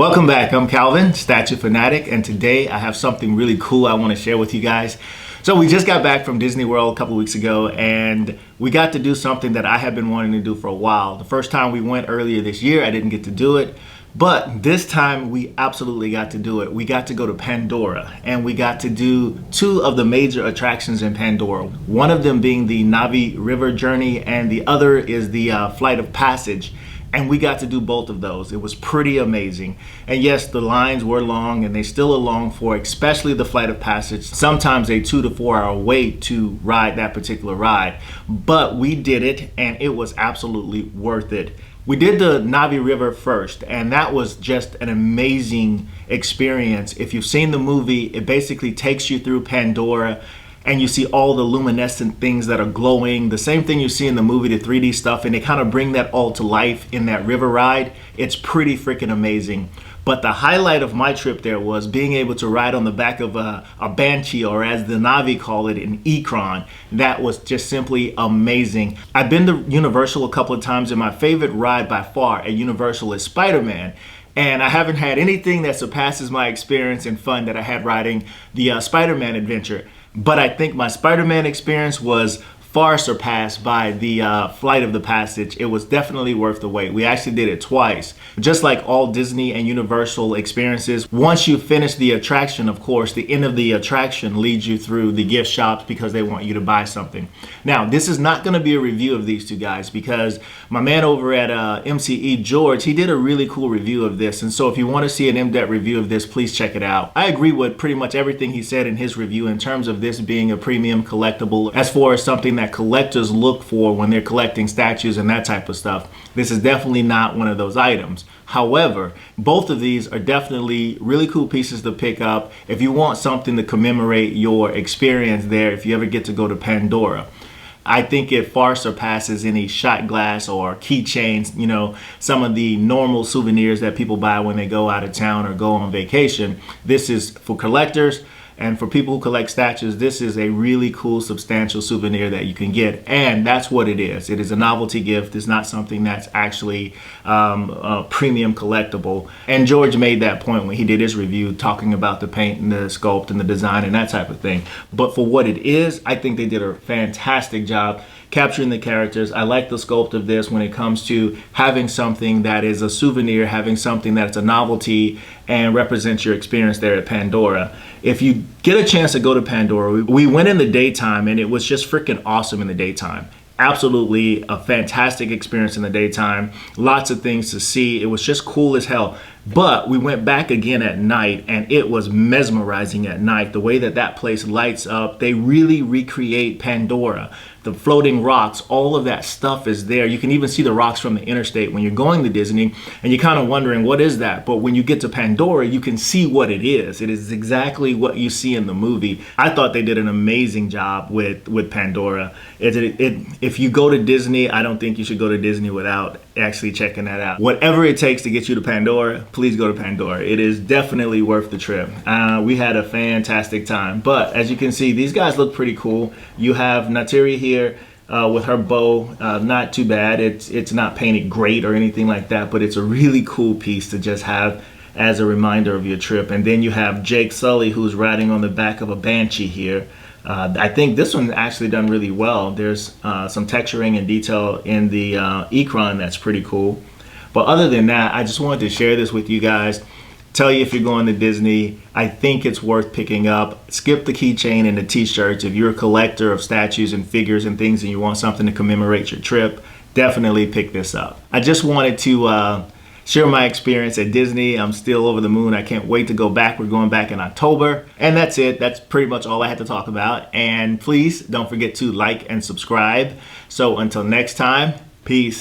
Welcome back. I'm Calvin, Statue Fanatic, and today I have something really cool I want to share with you guys. So we just got back from Disney World a couple weeks ago, and we got to do something that I have been wanting to do for a while. The first time we went earlier this year, I didn't get to do it, but this time we absolutely got to do it. We got to go to Pandora, and we got to do two of the major attractions in Pandora. One of them being the Na'vi River journey, and the other is the Flight of Passage. And we got to do both of those. It was pretty amazing. And yes, the lines were long, and they still are long for especially the Flight of Passage. Sometimes a 2 to 4 hour wait to ride that particular ride. But we did it, and it was absolutely worth it. We did the Na'vi River first, and that was just an amazing experience. If you've seen the movie, it basically takes you through Pandora, and you see all the luminescent things that are glowing, the same thing you see in the movie, the 3D stuff, and they kind of bring that all to life in that river ride. It's pretty freaking amazing. But the highlight of my trip there was being able to ride on the back of a Banshee, or as the Na'vi call it, an Ikran. That was just simply amazing. I've been to Universal a couple of times, and my favorite ride by far at Universal is Spider-Man. And I haven't had anything that surpasses my experience and fun that I had riding the Spider-Man adventure. But I think my Spider-Man experience was far surpassed by the Flight of the Passage. It was definitely worth the wait. We actually did it twice. Just like all Disney and Universal experiences, once you finish the attraction, of course, the end of the attraction leads you through the gift shops because they want you to buy something. Now, this is not going to be a review of these two guys because my man over at MCE, George, he did a really cool review of this. And so if you want to see an in-depth review of this, please check it out. I agree with pretty much everything he said in his review in terms of this being a premium collectible as far as something that collectors look for when they're collecting statues and that type of stuff. This is definitely not one of those items. However, both of these are definitely really cool pieces to pick up if you want something to commemorate your experience there if you ever get to go to Pandora. I think it far surpasses any shot glass or keychains, you know, some of the normal souvenirs that people buy when they go out of town or go on vacation. This is for collectors. And for people who collect statues, this is a really cool, substantial souvenir that you can get. And that's what it is. It is a novelty gift. It's not something that's actually a premium collectible. And George made that point when he did his review, talking about the paint and the sculpt and the design and that type of thing. But for what it is, I think they did a fantastic job capturing the characters. I like the sculpt of this when it comes to having something that is a souvenir, having something that's a novelty and represents your experience there at Pandora. If you get a chance to go to Pandora, we went in the daytime, and it was just freaking awesome in the daytime. Absolutely a fantastic experience in the daytime. Lots of things to see. It was just cool as hell. But we went back again at night, and it was mesmerizing at night. The way that that place lights up, they really recreate Pandora. The floating rocks, all of that stuff is there. You can even see the rocks from the interstate when you're going to Disney, and you're kind of wondering, what is that? But when you get to Pandora, you can see what it is. It is exactly what you see in the movie. I thought they did an amazing job with Pandora. If you go to Disney, I don't think you should go to Disney without actually checking that out. Whatever it takes to get you to Pandora, please go to Pandora. It is definitely worth the trip. We had a fantastic time. But as you can see, these guys look pretty cool. You have Neytiri here with her bow. Not too bad. It's not painted great or anything like that, but it's a really cool piece to just have as a reminder of your trip. And then you have Jake Sully, who's riding on the back of a Banshee here. I think this one's actually done really well. There's some texturing and detail in the Ikran that's pretty cool. But other than that, I just wanted to share this with you guys. Tell you if you're going to Disney, I think it's worth picking up. Skip the keychain and the t-shirts. If you're a collector of statues and figures and things and you want something to commemorate your trip, definitely pick this up. I just wanted to share my experience at Disney. I'm still over the moon. I can't wait to go back. We're going back in October. And that's it. That's pretty much all I had to talk about. And please don't forget to like and subscribe. So until next time, peace.